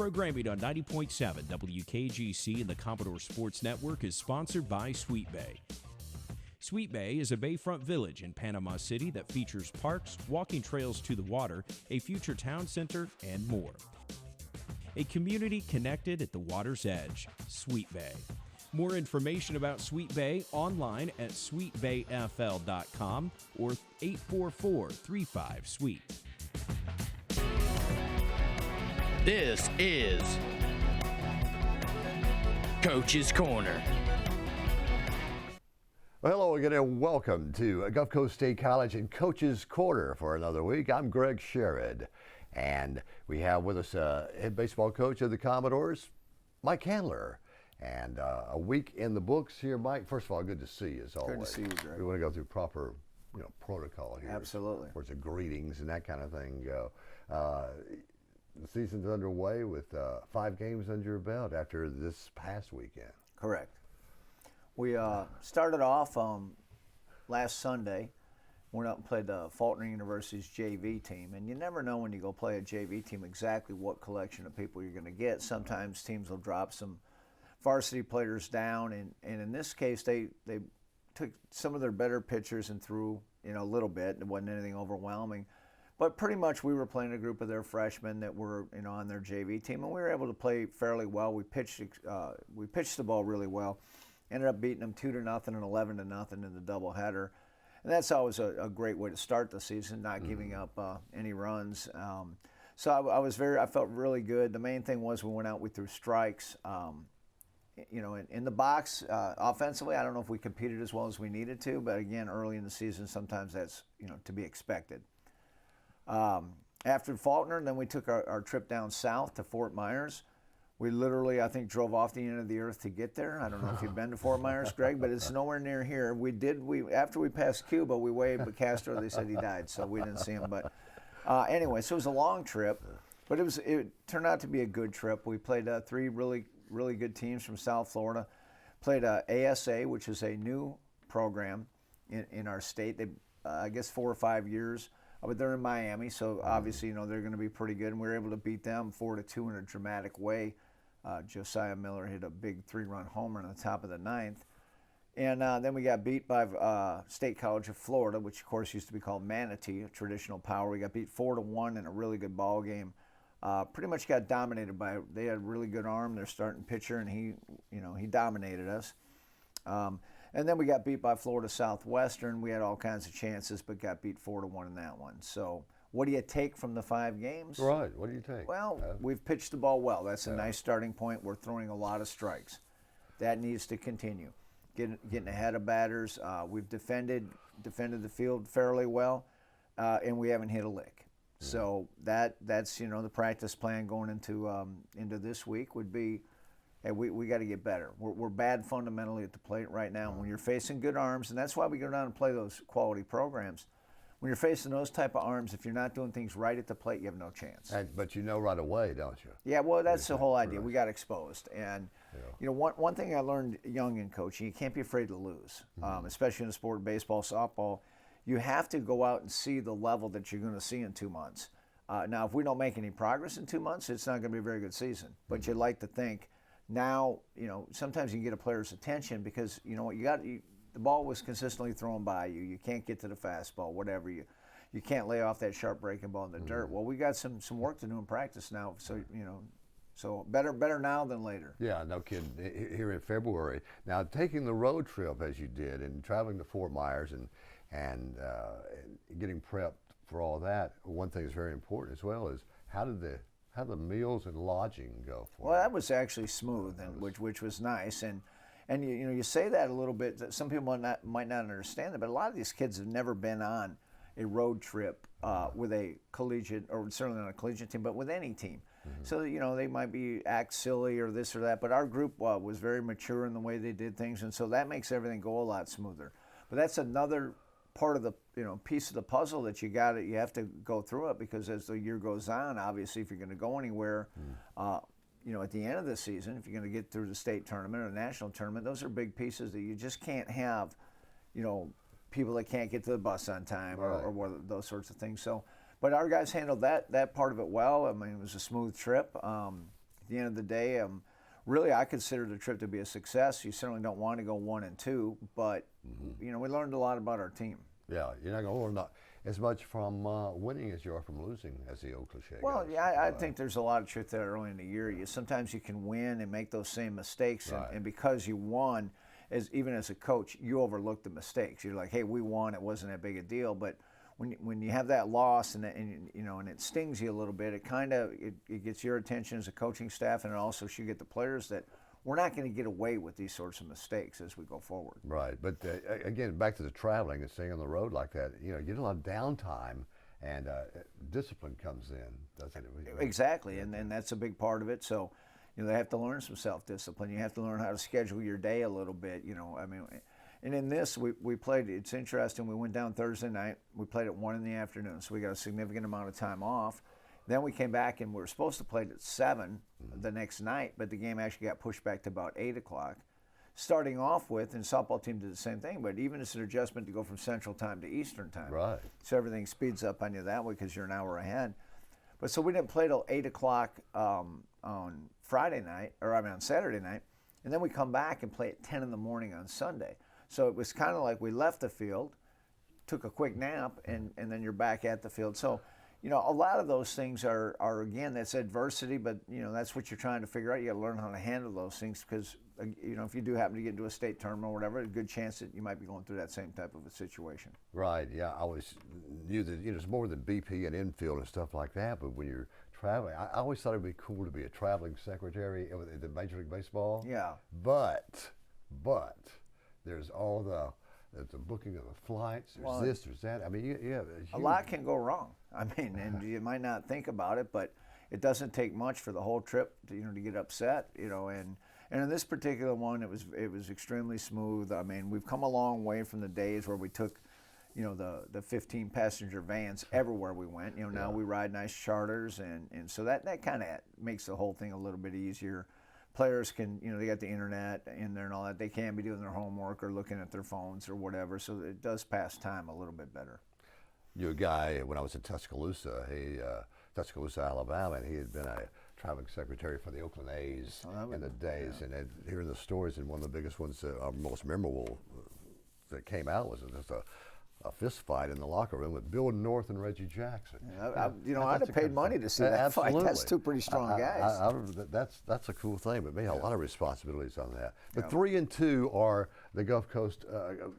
Programming on 90.7 WKGC and the Commodore Sports Network is sponsored by Sweet Bay. Sweet Bay is a bayfront village in Panama City that features parks, walking trails to the water, a future town center, and more. A community connected at the water's edge, Sweet Bay. More information about Sweet Bay online at sweetbayfl.com or 844-35-SWEET. This is Coach's Corner. Well, hello again and welcome to Gulf Coast State College and Coach's Corner for another week. I'm Greg Sherrod, and we have with us head baseball coach of the Commodores, Mike Kandler. And a week in the books here, Mike. First of all, good to see you as always. Good to see you, Greg. We want to go through proper, protocol here. Absolutely. Of course, the greetings and that kind of thing go. The season's underway with 5 games under your belt after this past weekend. Correct. We started off last Sunday. Went out and played the Faulkner University's JV team, and you never know when you go play a JV team exactly what collection of people you're going to get. Sometimes teams will drop some varsity players down, and in this case they took some of their better pitchers and threw a little bit. It wasn't anything overwhelming, but pretty much we were playing a group of their freshmen that were on their JV team, and we were able to play fairly well. We pitched the ball really well. Ended up beating them 2-0 and 11-0 in the doubleheader, and that's always a great way to start the season, not giving up any runs. So I felt really good. The main thing was we went out, we threw strikes. In the box, offensively, I don't know if we competed as well as we needed to, but again, early in the season, sometimes that's to be expected. After Faulkner, then we took our trip down south to Fort Myers. We literally, I think, drove off the end of the earth to get there. I don't know if you've been to Fort Myers, Greg, but it's nowhere near here. After we passed Cuba, we waved, but Castro, they said he died, so we didn't see him. But anyway, so it was a long trip, but it turned out to be a good trip. We played 3 really good teams from South Florida. Played ASA, which is a new program in our state. They, I guess 4 or 5 years, but they're in Miami, so obviously they're going to be pretty good. And we were able to beat them 4-2 in a dramatic way. Josiah Miller hit a big 3-run homer in the top of the 9th. And then we got beat by State College of Florida, which of course used to be called Manatee, a traditional power. We got beat 4-1 in a really good ball game. Pretty much got dominated by. They had a really good arm. Their starting pitcher, and he dominated us. And then we got beat by Florida Southwestern. We had all kinds of chances, but got beat 4-1 in that one. So, what do you take from the 5 games? Right. What do you take? Well, we've pitched the ball well. That's a nice starting point. We're throwing a lot of strikes. That needs to continue. Getting ahead of batters. We've defended the field fairly well, and we haven't hit a lick. So that's the practice plan going into this week would be, hey, we got to get better. We're bad fundamentally at the plate right now. When you're facing good arms, and that's why we go down and play those quality programs. When you're facing those type of arms, if you're not doing things right at the plate, you have no chance. But you know right away, don't you? Yeah, well, that's the whole idea. We got exposed, and one thing I learned young in coaching, you can't be afraid to lose, especially in the sport of baseball, softball. You have to go out and see the level that you're going to see in 2 months. Now, if we don't make any progress in 2 months, it's not going to be a very good season. But you'd like to think now, sometimes you can get a player's attention because, the ball was consistently thrown by you. You can't get to the fastball, whatever. You can't lay off that sharp breaking ball in the dirt. Well, we got some work to do in practice now. So, so better now than later. Yeah, no kidding. Here in February. Now, taking the road trip as you did and traveling to Fort Myers and getting prepped for all that, one thing that's very important as well is how did the meals and lodging go for you? Well, that was actually smooth, and which was nice. And you say that a little bit. That some people might not understand it, but a lot of these kids have never been on a road trip with a collegiate, or certainly not a collegiate team, but with any team. So they might act silly or this or that, but our group was very mature in the way they did things, and so that makes everything go a lot smoother. But that's another part of the piece of the puzzle that you have to go through it, because as the year goes on, obviously if you're going to go anywhere, at the end of the season, if you're going to get through the state tournament or the national tournament, those are big pieces that you just can't have, people that can't get to the bus on time or those sorts of things. So, but our guys handled that part of it well. I mean, it was a smooth trip. the end of the day, really I consider the trip to be a success. You certainly don't want to go 1-2, but we learned a lot about our team. Yeah, you're not going to learn as much from winning as you are from losing, as the old cliche Well, goes. yeah, I think there's a lot of truth there early in the year. Sometimes you can win and make those same mistakes, and because you won, even as a coach, you overlook the mistakes. You're like, hey, we won, it wasn't that big a deal. But when you have that loss and it stings you a little bit, it gets your attention as a coaching staff, and it also should get the players that we're not going to get away with these sorts of mistakes as we go forward. Right, but again, back to the traveling and staying on the road like that, you get a lot of downtime, and discipline comes in, doesn't it? Exactly, and that's a big part of it. So, they have to learn some self-discipline. You have to learn how to schedule your day a little bit. And in this, we played. It's interesting. We went down Thursday night. We played at 1 in the afternoon, so we got a significant amount of time off. Then we came back and we were supposed to play at 7 the next night, but the game actually got pushed back to about 8 o'clock. Starting off with, and softball team did the same thing, but even it's an adjustment to go from Central Time to Eastern Time. Right. So everything speeds up on you that way because you're an hour ahead. But so we didn't play till 8 o'clock on Saturday night, and then we come back and play at 10 in the morning on Sunday. So it was kind of like we left the field, took a quick nap, and then you're back at the field. So, a lot of those things are again, that's adversity, but, that's what you're trying to figure out. You got to learn how to handle those things because, if you do happen to get into a state tournament or whatever, a good chance that you might be going through that same type of a situation. Right, yeah. I always knew that it's more than BP and infield and stuff like that, but when you're traveling, I always thought it would be cool to be a traveling secretary in the Major League Baseball. Yeah. But there's all the booking of the flights, there's this, there's that. I mean, a lot can go wrong. I mean, and you might not think about it, but it doesn't take much for the whole trip to get upset, and in this particular one, it was extremely smooth. I mean, we've come a long way from the days where we took, the 15 passenger vans everywhere we went. Now we ride nice charters, and so that kind of makes the whole thing a little bit easier. Players can, they got the internet in there and all that. They can be doing their homework or looking at their phones or whatever, so it does pass time a little bit better. You're a guy, when I was in Tuscaloosa, Tuscaloosa, Alabama, and he had been a traveling secretary for the Oakland A's in the days. Yeah. And hearing the stories, and one of the biggest ones, most memorable that came out was just a fist fight in the locker room with Bill North and Reggie Jackson. I'd have paid money to see that fight. That's two pretty strong guys. That's a cool thing, but man, a lot of responsibilities on that. But 3-2 are the Gulf Coast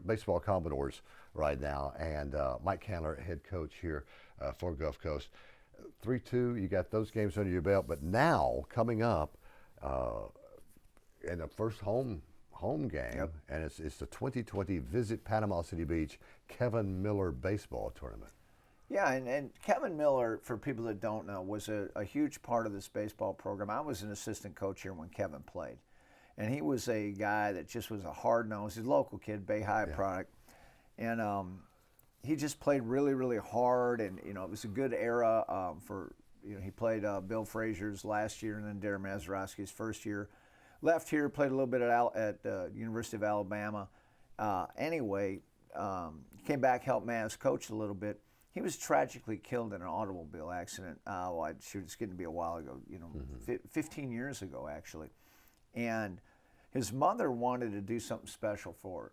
baseball Commodores right now, and Mike Kandler, head coach here for Gulf Coast. 3-2, you got those games under your belt, but now coming up in the first home game, and it's the 2020 Visit Panama City Beach Kevin Miller Baseball Tournament. Yeah, and Kevin Miller, for people that don't know, was a huge part of this baseball program. I was an assistant coach here when Kevin played, and he was a guy that just was a hard-nosed, he's a local kid, Bay High product, and he just played really, really hard, and it was a good era for, he played Bill Frazier's last year and then Darren Mazeroski's first year. Left here, played a little bit at University of Alabama. Came back, helped Maz coach a little bit. He was tragically killed in an automobile accident. It's getting to be a while ago, 15 years ago, actually. And his mother wanted to do something special for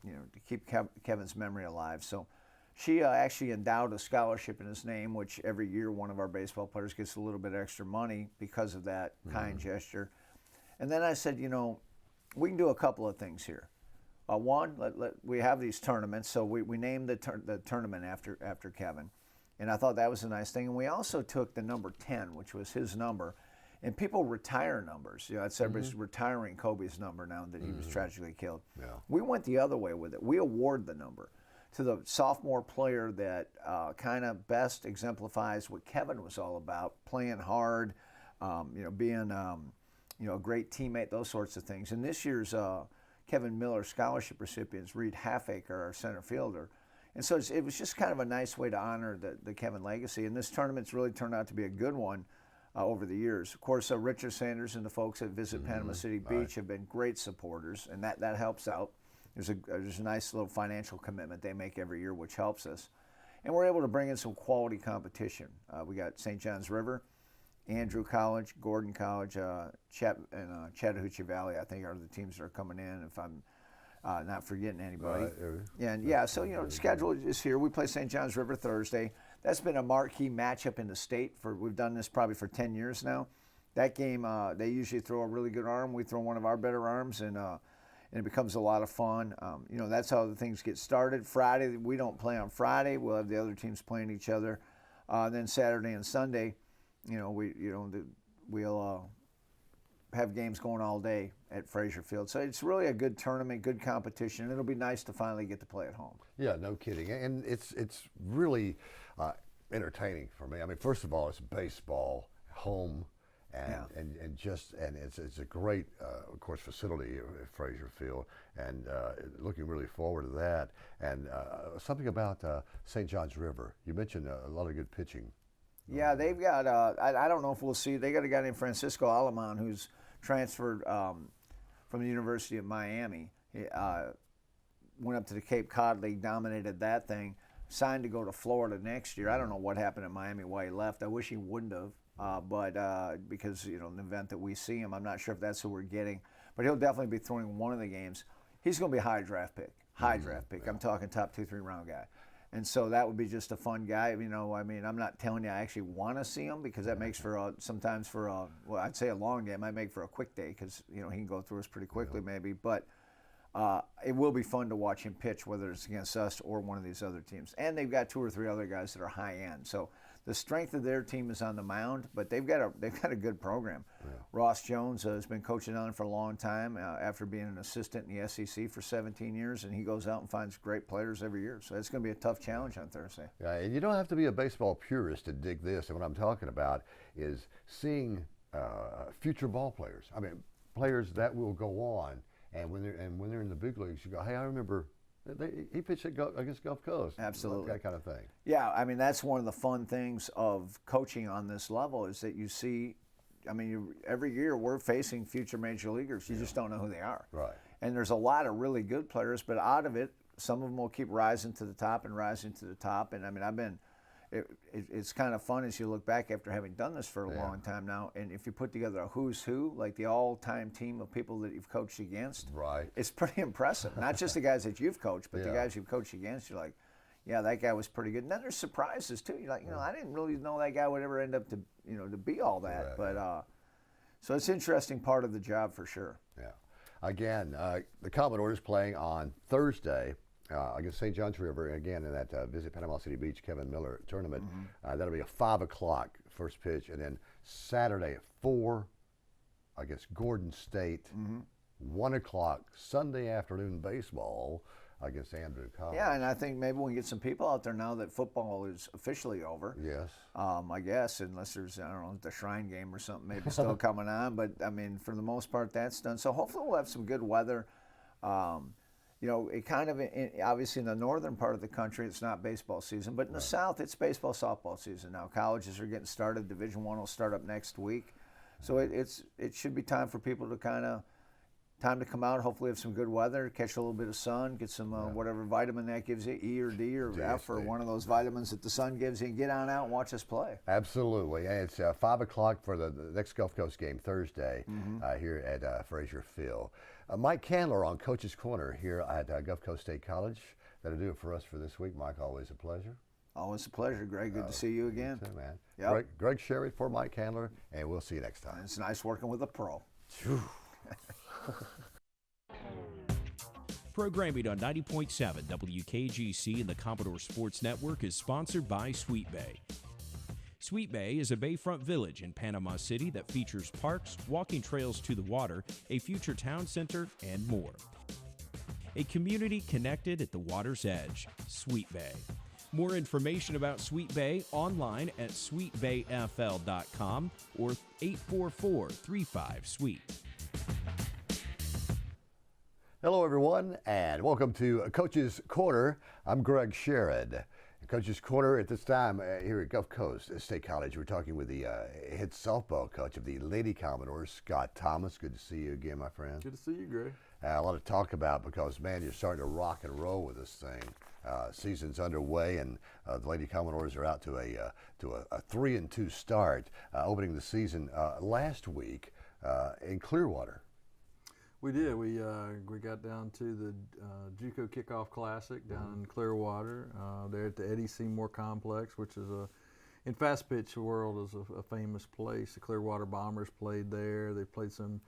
to keep Kevin's memory alive. So she actually endowed a scholarship in his name, which every year one of our baseball players gets a little bit extra money because of that kind gesture. And then I said, we can do a couple of things here. One, we have these tournaments, so we named the tournament after Kevin. And I thought that was a nice thing. And we also took the number 10, which was his number. And people retire numbers. It's everybody's retiring Kobe's number now that he was tragically killed. Yeah. We went the other way with it. We award the number to the sophomore player that kind of best exemplifies what Kevin was all about, playing hard, being a great teammate, those sorts of things. And this year's Kevin Miller scholarship recipients, Reed Halfacre, our center fielder. And so it was just kind of a nice way to honor the Kevin legacy. And this tournament's really turned out to be a good one over the years. Of course, Richard Sanders and the folks at Visit Panama City Beach have been great supporters, and that helps out. There's a nice little financial commitment they make every year, which helps us. And we're able to bring in some quality competition. We got St. John's River Andrew College, Gordon College, Chattahoochee Valley, I think, are the teams that are coming in, if I'm not forgetting anybody. Right. So, the schedule is here. We play St. John's River Thursday. That's been a marquee matchup in the state. We've done this probably for 10 years now. That game, they usually throw a really good arm. We throw one of our better arms, and it becomes a lot of fun. That's how the things get started. Friday, we don't play on Friday. We'll have the other teams playing each other. Then Saturday and Sunday, we'll have games going all day at Frazier Field. So it's really a good tournament, good competition, and it'll be nice to finally get to play at home. Yeah, no kidding. And it's really entertaining for me. I mean, first of all, it's baseball, home, and it's a great, of course, facility at Frazier Field, and looking really forward to that. And something about St. John's River. You mentioned a lot of good pitching. Yeah, they've got, I don't know if we'll see, they got a guy named Francisco Alemán who's transferred from the University of Miami. He went up to the Cape Cod League, dominated that thing, signed to go to Florida next year. I don't know what happened in Miami, why he left. I wish he wouldn't have, but because, in the event that we see him, I'm not sure if that's who we're getting. But he'll definitely be throwing one of the games. He's going to be a high draft pick. I'm talking top 2-3 round guy. And so that would be just a fun guy. I'm not telling you I actually want to see him, because that makes for sometimes for I'd say a long day. It might make for a quick day, because he can go through us pretty quickly maybe. But it will be fun to watch him pitch, whether it's against us or one of these other teams. And they've got 2 or 3 other guys that are high end. So the strength of their team is on the mound, but they've got a good program. Yeah. Ross Jones has been coaching on for a long time after being an assistant in the SEC for 17 years, and he goes out and finds great players every year. So it's going to be a tough challenge on Thursday. Yeah, and you don't have to be a baseball purist to dig this. And what I'm talking about is seeing future ball players. I mean, players that will go on, and when they're in the big leagues, you go, hey, I remember. He pitched against Gulf Coast. Absolutely. That kind of thing. Yeah, I mean, that's one of the fun things of coaching on this level is that you see, every year we're facing future major leaguers. You just don't know who they are. Right. And there's a lot of really good players, but out of it, some of them will keep rising to the top and rising to the top. And it's kind of fun as you look back after having done this for a long time now, and if you put together a who's who, like the all-time team of people that you've coached against, right, it's pretty impressive. Not just the guys that you've coached, but the guys you've coached against. You're like, yeah, that guy was pretty good. And then there's surprises too. You're like, I didn't really know that guy would ever end up to be all that. Right. But so it's an interesting part of the job for sure. Yeah. Again, the Commodores playing on Thursday against St. John's River, again in that Visit Panama City Beach Kevin Miller tournament. That'll be a 5 o'clock first pitch, and then Saturday at 4 against Gordon State. 1 o'clock Sunday afternoon baseball against Andrew College. Yeah, and I think maybe we can get some people out there now that football is officially over. Yes. I guess, unless there's, I don't know, the Shrine game or something maybe still coming on. But, for the most part, that's done. So hopefully we'll have some good weather. It kind of, obviously in the northern part of the country, it's not baseball season, but in the south, it's baseball, softball season now. Colleges are getting started. Division I will start up next week. So it should be time for people to time to come out, hopefully have some good weather, catch a little bit of sun, get some whatever vitamin that gives you, E or D or F or one of those vitamins that the sun gives you, and get on out and watch us play. Absolutely. And it's 5 o'clock for the next Gulf Coast game Thursday here at Frazier Field. Mike Kandler on Coach's Corner here at Gulf Coast State College. That'll do it for us for this week. Mike, always a pleasure. Always a pleasure, Greg. Good to see you again. You too, man. Yep. Greg Sherry for Mike Kandler, and we'll see you next time. It's nice working with a pro. Programming on 90.7 WKGC and the Commodore Sports Network is sponsored by Sweet Bay. Sweet Bay is a bayfront village in Panama City that features parks, walking trails to the water, a future town center, and more. A community connected at the water's edge, Sweet Bay. More information about Sweet Bay online at sweetbayfl.com or 844-35-SWEET. Hello, everyone, and welcome to Coach's Corner. I'm Greg Sherrod. Coach's Corner at this time here at Gulf Coast State College. We're talking with the head softball coach of the Lady Commodores, Scott Thomas. Good to see you again, my friend. Good to see you, Greg. A lot to talk about because, man, you're starting to rock and roll with this thing. Season's underway, and the Lady Commodores are out to a 3-2 start, opening the season last week in Clearwater. We did. We got down to the JUCO Kickoff Classic down in Clearwater. There at the Eddie Seymour Complex, which is in fast pitch world is a famous place. The Clearwater Bombers played there. They played some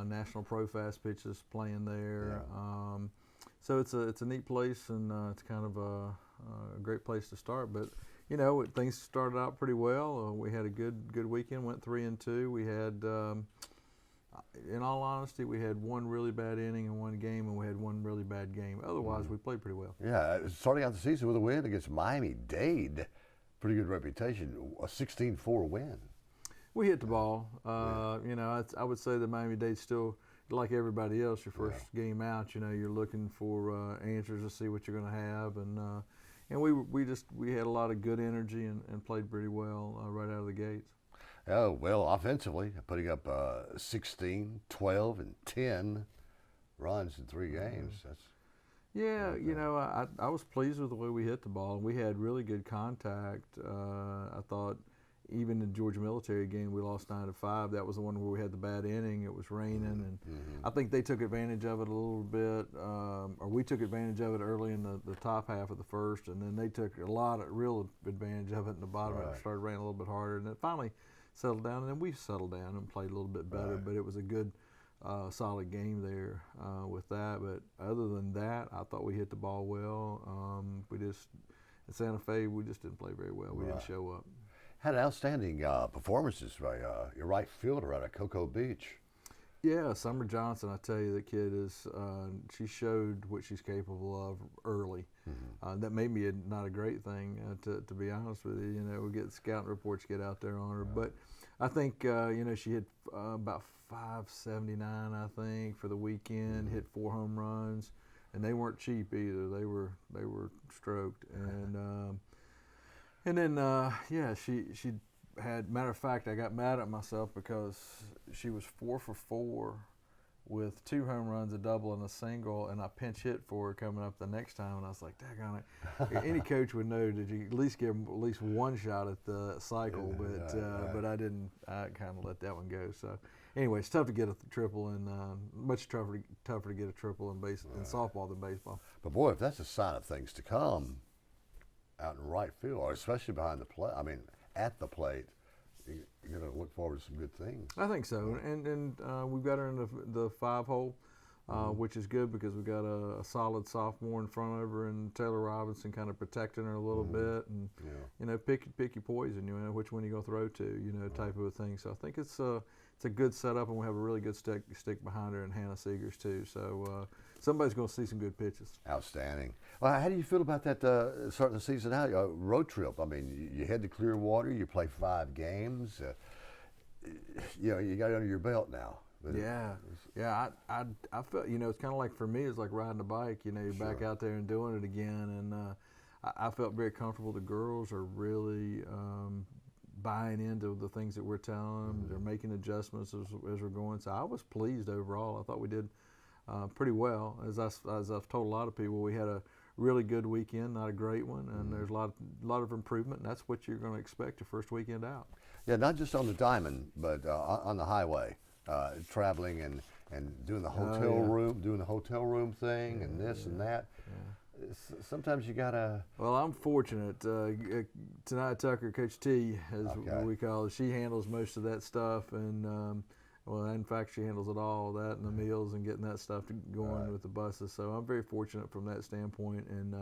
national pro fast pitches playing there. Yeah. So it's a neat place, and it's kind of a great place to start. But things started out pretty well. We had a good weekend. Went 3-2. We had. In all honesty, we had one really bad inning in one game, and we had one really bad game. Otherwise, we played pretty well. Yeah, starting out the season with a win against Miami-Dade. Pretty good reputation, a 16-4 win. We hit the ball. I would say that Miami-Dade's still, like everybody else, your first game out, you're looking for answers to see what you're going to have. And we had a lot of good energy and played pretty well right out of the gates. Oh, well, offensively, putting up 16, 12, and 10 runs in 3 games. That's I was pleased with the way we hit the ball. We had really good contact. I thought even in the Georgia military game, we lost 9-5. That was the one where we had the bad inning. It was raining, and I think they took advantage of it a little bit, or we took advantage of it early in the top half of the first, and then they took a lot of real advantage of it in the bottom. It started raining a little bit harder, and it finally settled down, and then we settled down and played a little bit better. But it was a good, solid game there with that. But other than that, I thought we hit the ball well. At Santa Fe, we just didn't play very well. We didn't show up. Had outstanding performances by your right fielder out of Cocoa Beach. Yeah, Summer Johnson, I tell you, the kid is, she showed what she's capable of early. That may be not a great thing, to be honest with you. We get scouting reports get out there on her. But I think, she hit about 579, I think, for the weekend, hit 4 home runs. And they weren't cheap either. They were stroked. And then, she had, matter of fact, I got mad at myself because she was 4 for 4 with 2 home runs, a double, and a single, and I pinch hit for her coming up the next time, and I was like, daggone it. Any coach would know that you at least give them at least one shot at the cycle, but I didn't. I kind of let that one go. So anyway, it's tough to get a triple, and much tougher to get a triple in softball than baseball. But boy, if that's a sign of things to come out in right field, or especially behind the plate, at the plate, you're going to look forward to some good things. I think so, and we've got her in the 5-hole, which is good because we've got a solid sophomore in front of her, and Taylor Robinson kind of protecting her a little bit, and pick your poison, which one you go throw to, type of a thing. So I think it's a good setup, and we have a really good stick behind her, and Hannah Seegers too. So somebody's going to see some good pitches. Outstanding. Well, how do you feel about that starting the season out? Road trip. You head to Clearwater. You play 5 games. You got it under your belt now. I felt, it's kind of like, for me, it's like riding a bike. You're back out there and doing it again, and I felt very comfortable. The girls are really buying into the things that we're telling them. They're making adjustments as we're going. So I was pleased overall. I thought we did pretty well. As I've told a lot of people, we had a really good weekend, not a great one, and there's a lot of improvement, and that's what you're going to expect your first weekend out. Yeah, not just on the diamond, but on the highway, traveling and doing the hotel room thing, and this and that. Sometimes you gotta. Well, I'm fortunate. Tonight Tucker, Coach T, as what we call her, she handles most of that stuff, and in fact, she handles it all, that and the meals and getting that stuff going with the buses. So I'm very fortunate from that standpoint, and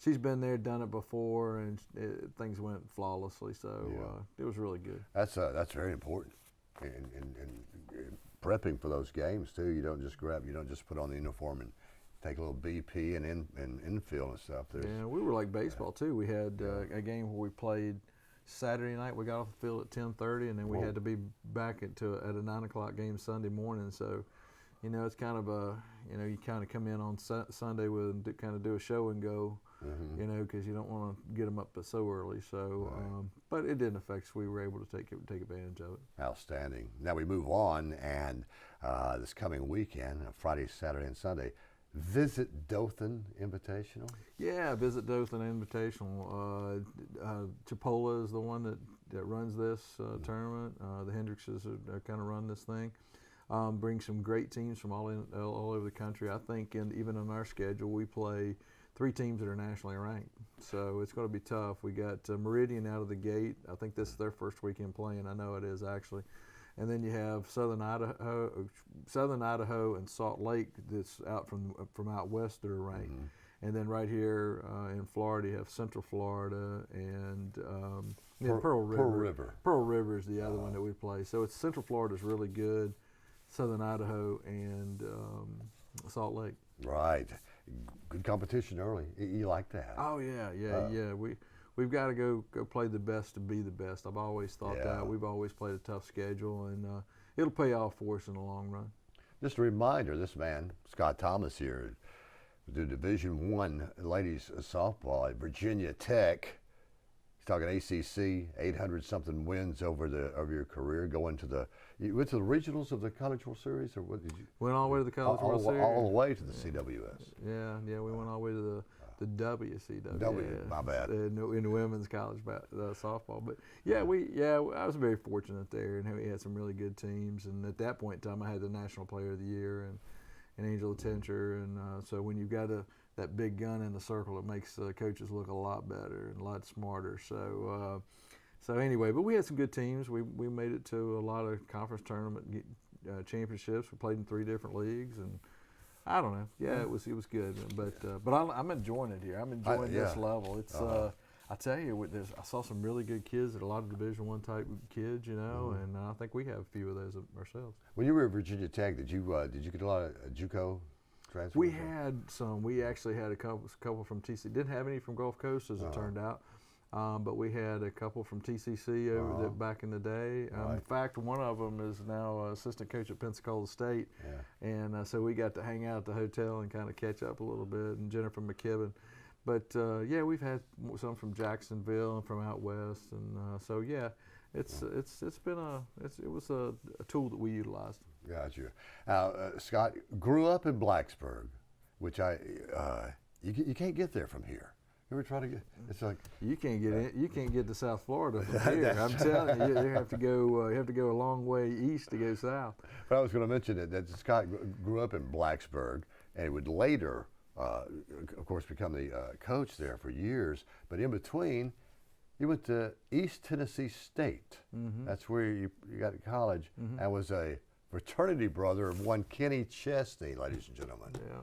she's been there, done it before, and things went flawlessly. So it was really good. That's very important, and prepping for those games too. You don't just put on the uniform and take a little BP and infield and stuff. We were like baseball too. We had a game where we played Saturday night. We got off the field at 10:30, and then we had to be back at a 9 o'clock game Sunday morning. So, it's kind of you kind of come in on Sunday and kind of do a show and go, because you don't want to get them up so early. So, but it didn't affect us. We were able to take advantage of it. Outstanding. Now we move on, and this coming weekend, Friday, Saturday, and Sunday, Visit Dothan Invitational. Yeah, Visit Dothan Invitational. Chipola is the one that runs this tournament. The Hendrickses are kind of run this thing. Bring some great teams from all over the country. I think even on our schedule, we play 3 teams that are nationally ranked. So it's going to be tough. We got Meridian out of the gate. I think this is their first weekend playing. I know it is actually. And then you have Southern Idaho and Salt Lake that's out from out west that are ranked. And then right here in Florida, you have Central Florida and Pearl River. Pearl River is the other one that we play. So it's Central Florida is really good, Southern Idaho and Salt Lake. Right. Good competition early. You like that? Oh yeah. We've got to go play the best to be the best. I've always thought that. We've always played a tough schedule, and it'll pay off for us in the long run. Just a reminder, this man, Scott Thomas here, do Division I ladies softball at Virginia Tech. He's talking ACC, 800-something wins over your career, going to you went to the regionals of the College World Series, or what did you? Went all the way to the College World Series. All the way to the CWS. Yeah, we went all the way to the WCW. My bad. In the women's college softball, but I was very fortunate there, and we had some really good teams. And at that point in time, I had the National Player of the Year and Angela Tincher, and so when you've got that big gun in the circle, it makes coaches look a lot better and a lot smarter. So anyway, but we had some good teams. We made it to a lot of conference tournament championships. We played in 3 different leagues, and I don't know. Yeah, it was good. But I'm enjoying it here. I'm enjoying this level. It's I tell you, I saw some really good kids, a lot of Division I type kids, and I think we have a few of those ourselves. When you were at Virginia Tech, did you get a lot of JUCO transfers? We had some. We actually had a couple from TCC. Didn't have any from Gulf Coast, as it turned out. But we had a couple from TCC over there back in the day. In fact, one of them is now assistant coach at Pensacola State. Yeah. And so we got to hang out at the hotel and kind of catch up a little bit, and Jennifer McKibben. But, we've had some from Jacksonville and from out west. And it was a tool that we utilized. Gotcha. Scott grew up in Blacksburg, which you can't get there from here. You ever try to get? It's like you can't get in. You can't get to South Florida from here. I'm telling you, you have to go. You have to go a long way east to go south. But I was going to mention that Scott grew up in Blacksburg, and would later, of course, become the coach there for years. But in between, you went to East Tennessee State. Mm-hmm. That's where you got to college, and was a fraternity brother of one Kenny Chesney, ladies and gentlemen. Yeah.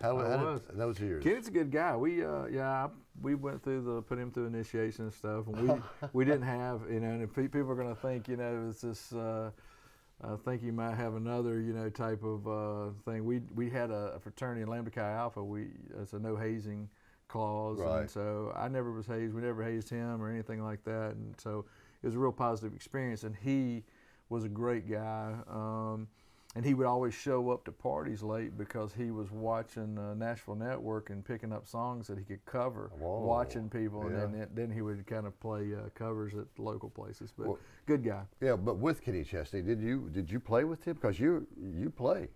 How did those years? Kenny's a good guy. We went through put him through initiation and stuff, and we didn't have, and if people are going to think, it's this, I think you might have another, type of thing. We had a fraternity in Lambda Chi Alpha. It's a no hazing clause, right. And so I never was hazed. We never hazed him or anything like that, and so it was a real positive experience. And he was a great guy. And he would always show up to parties late because he was watching Nashville Network and picking up songs that he could cover, watching people, and then he would kind of play covers at local places. But good guy. Yeah, but with Kenny Chesney, did you play with him? Because you play.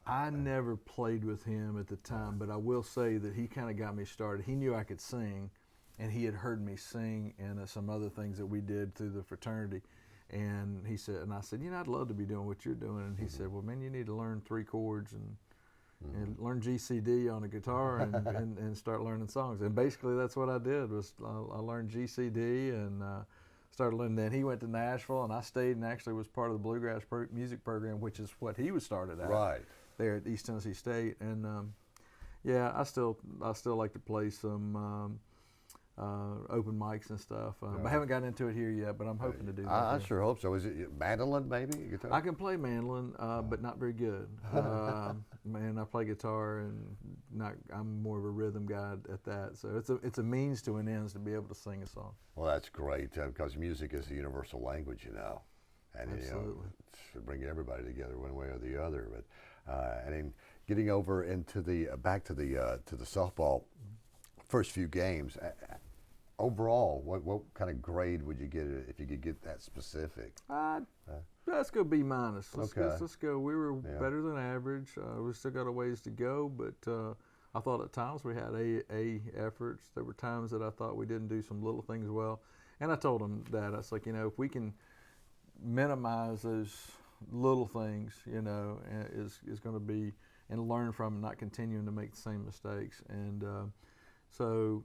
I never played with him at the time, but I will say that he kind of got me started. He knew I could sing, and he had heard me sing and some other things that we did through the fraternity. And he said, and I said, I'd love to be doing what you're doing. And he said, well, man, you need to learn 3 chords and learn GCD on a guitar and start learning songs. And basically that's what I did. I learned GCD and started learning. Then he went to Nashville, and I stayed and actually was part of the bluegrass music program, which is what he was started at there at East Tennessee State. And I still like to play some open mics and stuff. I haven't gotten into it here yet, but I'm hoping to do that. I sure hope so. Is it mandolin, maybe? Guitar? I can play mandolin, but not very good. Man, I play guitar, and I'm more of a rhythm guy at that. So it's a means to an end to be able to sing a song. Well, that's great because music is the universal language, and absolutely. It should bring everybody together one way or the other. But and then getting over into back to the softball. First few games, overall, what kind of grade would you get it if you could get that specific? Let's go B minus. Let's go. We were Yeah. better than average. We still got a ways to go, but I thought at times we had A efforts. There were times that I thought we didn't do some little things well, and I told them that. I was like, if we can minimize those little things, is going to be, and learn from them, not continuing to make the same mistakes. And so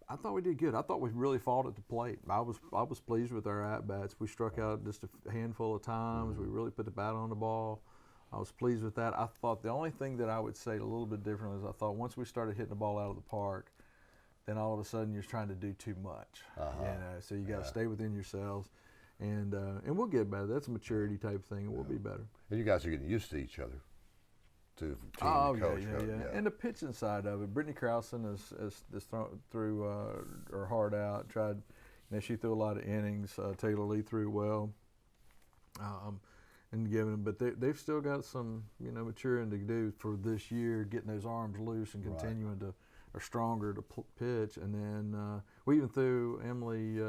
I thought we did good. I thought we really fought at the plate. I was pleased with our at-bats. We struck out just a handful of times. We really put the bat on the ball. I was pleased with that. I thought the only thing that I would say a little bit different is I thought once we started hitting the ball out of the park, then all of a sudden you're trying to do too much. So you got to stay within yourselves, and we'll get better. That's a maturity type thing, and we'll be better. And you guys are getting used to each other. To coach. And the pitching side of it, Brittany Krausen has threw her heart out. Tried, she threw a lot of innings. Taylor Lee threw well, and given, but they've still got some maturing to do for this year, getting those arms loose and continuing to are stronger to pitch. And then we even threw Emily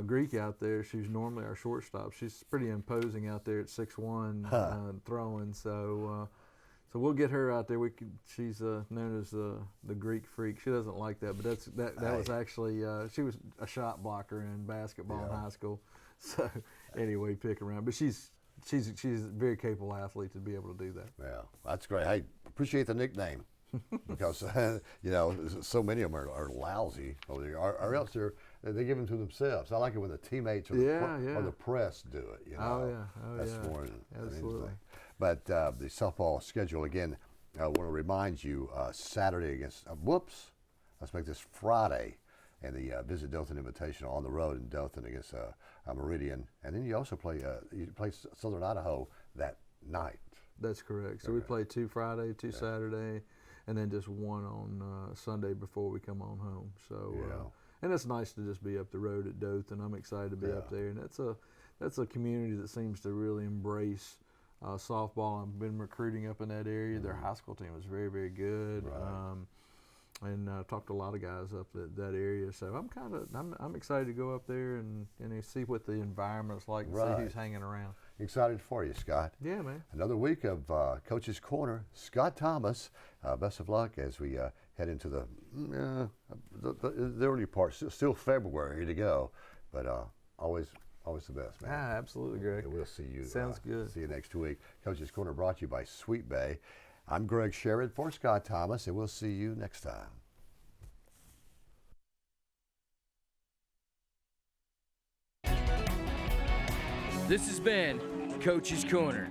Greek out there. She's normally our shortstop. She's pretty imposing out there at 6'1", throwing. So we'll get her out there. She's known as the Greek freak. She doesn't like that, but that was actually she was a shot blocker in basketball in high school. So anyway, pick around. But she's a very capable athlete to be able to do that. Yeah, that's great. I appreciate the nickname because so many of them are lousy over there, or else they give them to themselves. I like it when the teammates or the press do it. That's more than absolutely. Anything. But the softball schedule, again, I want to remind you, Saturday against, let's make this Friday, and the Visit Dothan Invitational on the road in Dothan against Meridian. And then you also play Southern Idaho that night. That's correct. So we play 2 Friday, 2 Saturday, and then just 1 on Sunday before we come on home. So, and it's nice to just be up the road at Dothan. I'm excited to be up there, and that's a community that seems to really embrace softball. I've been recruiting up in that area. Their high school team is very, very good, and talked to a lot of guys up that area. So I'm excited to go up there and see what the environment's like, and see who's hanging around. Excited for you, Scott. Yeah, man. Another week of Coach's Corner. Scott Thomas, best of luck as we head into the early part. Still February to go, but always the best, man. Absolutely, Greg. And we'll see you. Sounds good. See you next week. Coach's Corner brought to you by Sweet Bay. I'm Greg Sherrod for Scott Thomas, and we'll see you next time. This has been Coach's Corner.